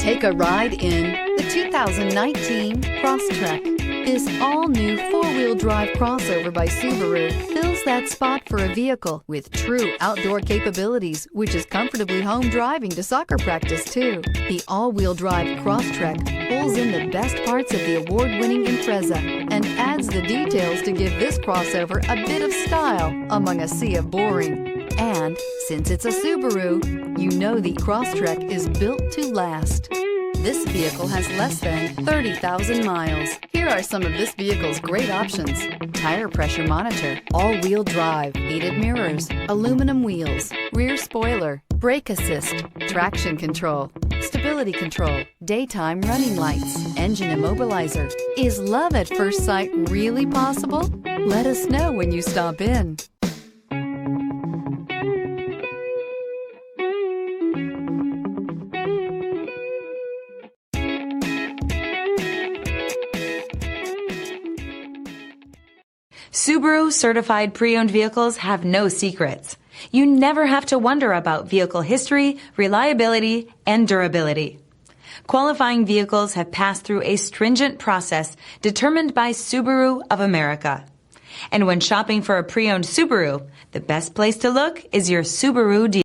Take a ride in the 2019 Crosstrek. This all-new four-wheel drive crossover by Subaru fills that spot for a vehicle with true outdoor capabilities, which is comfortably home driving to soccer practice too. The all-wheel drive Crosstrek pulls in the best parts of the award-winning Impreza and adds the details to give this crossover a bit of style among a sea of boring. And since it's a Subaru, you know the Crosstrek is built to last. This vehicle has less than 30,000 miles. Here are some of this vehicle's great options: tire pressure monitor, all-wheel drive, heated mirrors, aluminum wheels, rear spoiler, brake assist, traction control, stability control, daytime running lights, engine immobilizer. Is love at first sight really possible? Let us know when you stop in. Subaru certified pre-owned vehicles have no secrets. You never have to wonder about vehicle history, reliability, and durability. Qualifying vehicles have passed through a stringent process determined by Subaru of America. And when shopping for a pre-owned Subaru, the best place to look is your Subaru dealer.